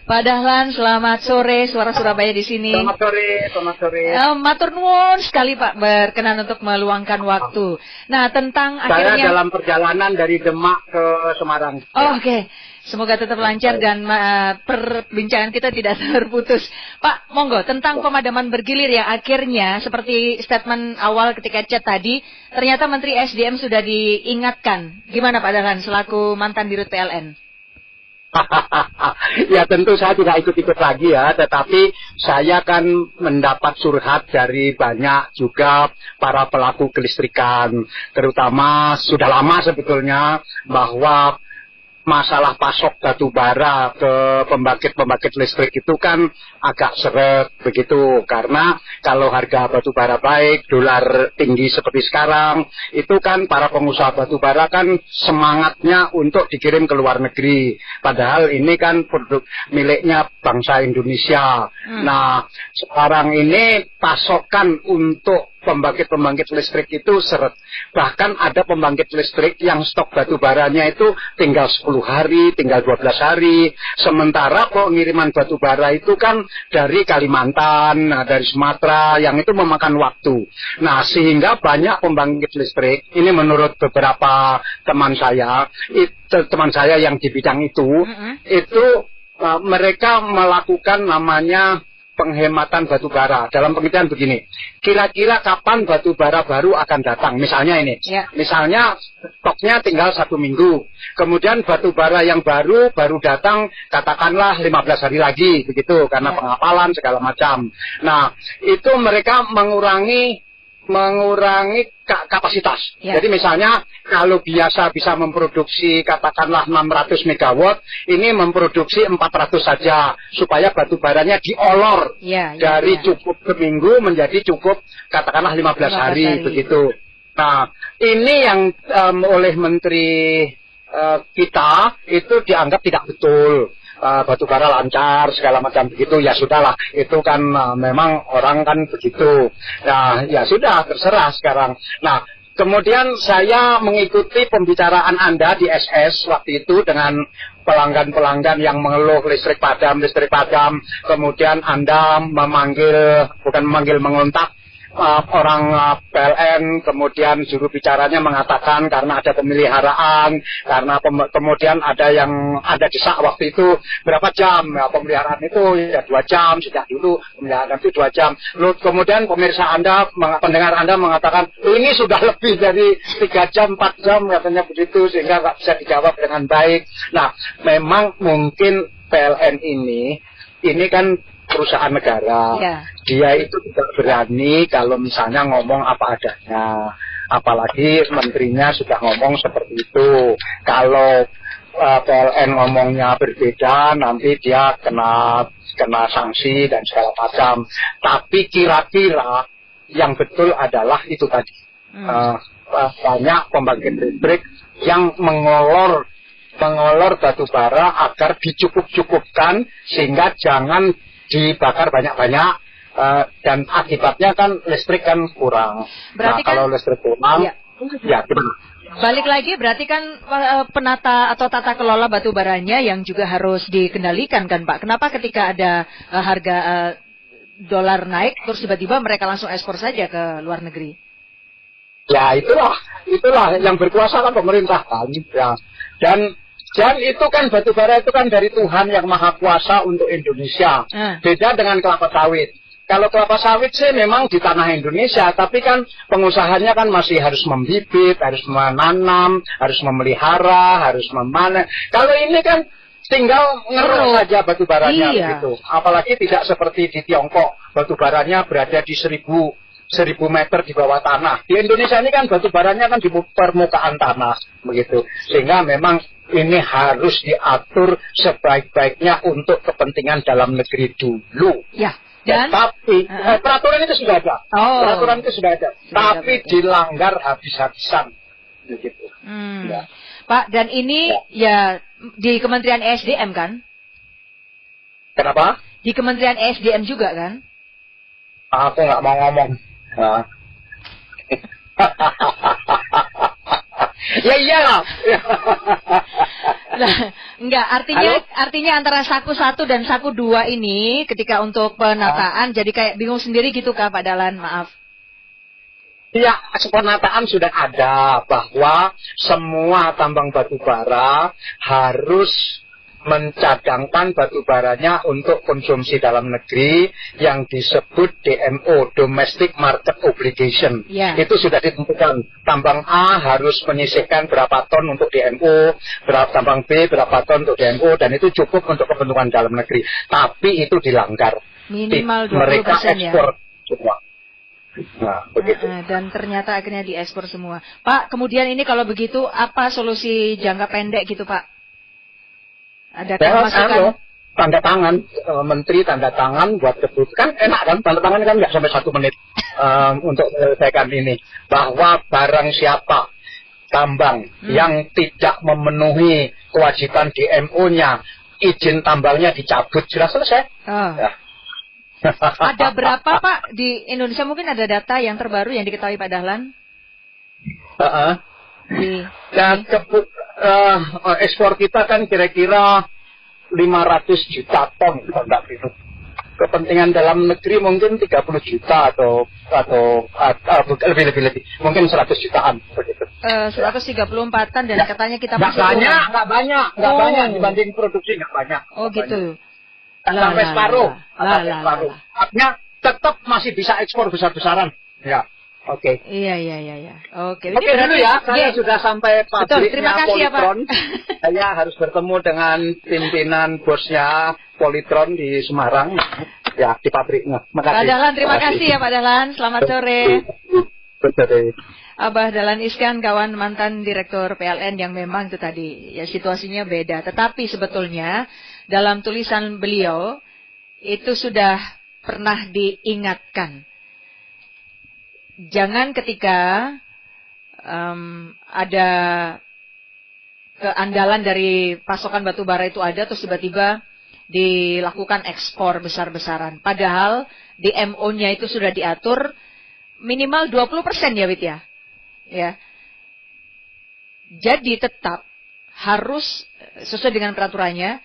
Pak Dahlan, selamat sore, Suara Surabaya di sini. Selamat sore. Matur nuwun sekali Pak berkenan untuk meluangkan waktu. Nah, tentang Saya akhirnya dalam perjalanan dari Demak ke Semarang. Oke. Semoga tetap lancar dan perbincangan kita tidak terputus. Pak, monggo, tentang pemadaman bergilir yang akhirnya seperti statement awal ketika chat tadi, ternyata Menteri SDM sudah diingatkan. Gimana Pak Dahlan selaku mantan Dirut PLN? Ya tentu saya tidak ikut-ikut lagi ya, tetapi saya kan mendapat surhat dari banyak juga para pelaku kelistrikan, terutama sudah lama sebetulnya bahwa masalah pasok batu bara ke pembangkit listrik itu kan agak seret begitu, karena kalau harga batu bara baik, dolar tinggi seperti sekarang, itu kan para pengusaha batu bara kan semangatnya untuk dikirim ke luar negeri, padahal ini kan produk miliknya bangsa Indonesia. Nah, sekarang ini pasokan untuk pembangkit listrik itu seret. Bahkan ada pembangkit listrik yang stok batu baranya itu tinggal 10 hari, tinggal 12 hari. Sementara pengiriman batu bara itu kan dari Kalimantan, dari Sumatera, yang itu memakan waktu. Nah, sehingga banyak pembangkit listrik, ini menurut beberapa teman saya yang di bidang itu mereka melakukan namanya penghematan batu bara. Dalam pengertian begini, kira-kira kapan batu bara baru akan datang? Misalnya ini, misalnya stoknya tinggal 1 minggu, kemudian batu bara yang baru datang katakanlah 15 hari lagi, begitu, karena pengapalan segala macam. Nah, itu mereka mengurangi kapasitas. Jadi misalnya kalau biasa bisa memproduksi katakanlah 600 megawatt, ini memproduksi 400 saja supaya batu baranya diolor dari cukup seminggu menjadi cukup katakanlah 15 hari begitu. Nah, ini yang oleh menteri kita itu dianggap tidak betul. Batu bara lancar segala macam begitu, ya sudahlah, itu kan memang orang kan begitu. Nah, ya sudah, terserah sekarang. Nah, kemudian saya mengikuti pembicaraan Anda di SS waktu itu dengan pelanggan-pelanggan yang mengeluh listrik padam, kemudian Anda mengontak orang PLN, kemudian juru bicaranya mengatakan karena ada pemeliharaan, karena kemudian ada desak waktu itu berapa jam pemeliharaan itu, ya 2 jam sejak dulu pemeliharaan itu 2 jam. Lalu kemudian pendengar Anda mengatakan ini sudah lebih dari 3 jam 4 jam katanya begitu, sehingga nggak bisa dijawab dengan baik. Nah, memang mungkin PLN ini kan perusahaan negara, dia itu tidak berani kalau misalnya ngomong apa adanya, apalagi menterinya sudah ngomong seperti itu. Kalau PLN ngomongnya berbeda, nanti dia kena sanksi dan segala macam. Tapi kira-kira yang betul adalah itu tadi, banyak pembangkit listrik yang mengolor batu bara agar dicukup-cukupkan sehingga jangan dibakar banyak-banyak, dan akibatnya kan listrik kan kurang. Berarti kalau listrik kurang, ya gimana? Balik lagi, berarti kan penata atau tata kelola batu baranya yang juga harus dikendalikan kan Pak? Kenapa ketika ada harga dolar naik, terus tiba-tiba mereka langsung ekspor saja ke luar negeri? Ya itulah yang berkuasa kan pemerintah kan, ya. Dan itu kan batu bara itu kan dari Tuhan yang Maha Kuasa untuk Indonesia. Beda dengan kelapa sawit. Kalau kelapa sawit sih memang di tanah Indonesia, tapi kan pengusahanya kan masih harus membibit, harus menanam, harus memelihara, harus memanen. Kalau ini kan tinggal ngeruk saja batu baranya gitu. Apalagi tidak seperti di Tiongkok, batu baranya berada di 1000 meter di bawah tanah. Di Indonesia ini kan batu baranya kan di permukaan tanah begitu. Sehingga memang ini harus diatur sebaik-baiknya untuk kepentingan dalam negeri dulu. Tapi peraturan itu sudah ada. Peraturan itu sudah ada. Tapi dilanggar habis-habisan begitu. Pak, dan ini di Kementerian SDM kan? Kenapa? Di Kementerian SDM juga kan? Aku nggak mau ngomong. Ya iyalah. Nah, Enggak, artinya antara Saku 1 dan Saku 2 ini ketika untuk penataan jadi kayak bingung sendiri gitu Kak Pak Dahlan, maaf. Ya, penataan sudah ada bahwa semua tambang batu bara harus mencadangkan batu baranya untuk konsumsi dalam negeri yang disebut DMO, Domestic Market Obligation. Yeah. Itu sudah ditentukan. Tambang A harus menyisihkan berapa ton untuk DMO, tambang B berapa ton untuk DMO, dan itu cukup untuk kebutuhan dalam negeri. Tapi itu dilanggar. Minimal 20% mereka ekspor semua. Nah, begitu. Dan ternyata akhirnya diekspor semua. Pak, kemudian ini kalau begitu apa solusi jangka pendek gitu Pak? Ada masukan? Tanda tangan, menteri tanda tangan buat keputusan, kan enak kan, tanda tangan kan nggak sampai 1 menit untuk menyelesaikan ini. Bahwa barang siapa tambang yang tidak memenuhi kewajiban DMO-nya, izin tambangnya dicabut, sudah selesai. Ya. Ada berapa Pak di Indonesia, mungkin ada data yang terbaru yang diketahui Pak Dahlan? Dan ekspor kita kan kira-kira 500 juta ton, kepentingan dalam negeri mungkin 30 juta atau lebih, mungkin 100 jutaan begitu. 134 ton dan katanya kita nggak banyak dibanding produksi, nggak banyak. Oh gitu. Sampai separuh. Artinya tetap masih bisa ekspor besar-besaran. Ya. Oke. Iya. Oke. Oke dulu ya, saya sudah sampai pabriknya Polytron. Ya, Saya harus bertemu dengan pimpinan bosnya Polytron di Semarang. Ya, di pabriknya. Pak Dahlan, terima kasih ya Pak Dahlan. Selamat sore. Sore. Abah Dahlan Iskan, kawan mantan Direktur PLN yang memang itu tadi, ya situasinya beda. Tetapi sebetulnya dalam tulisan beliau itu sudah pernah diingatkan. Jangan ketika ada keandalan dari pasokan batu bara itu ada, terus tiba-tiba dilakukan ekspor besar-besaran. Padahal DMO-nya itu sudah diatur minimal 20% ya Wit ya. Ya. Jadi tetap harus sesuai dengan peraturannya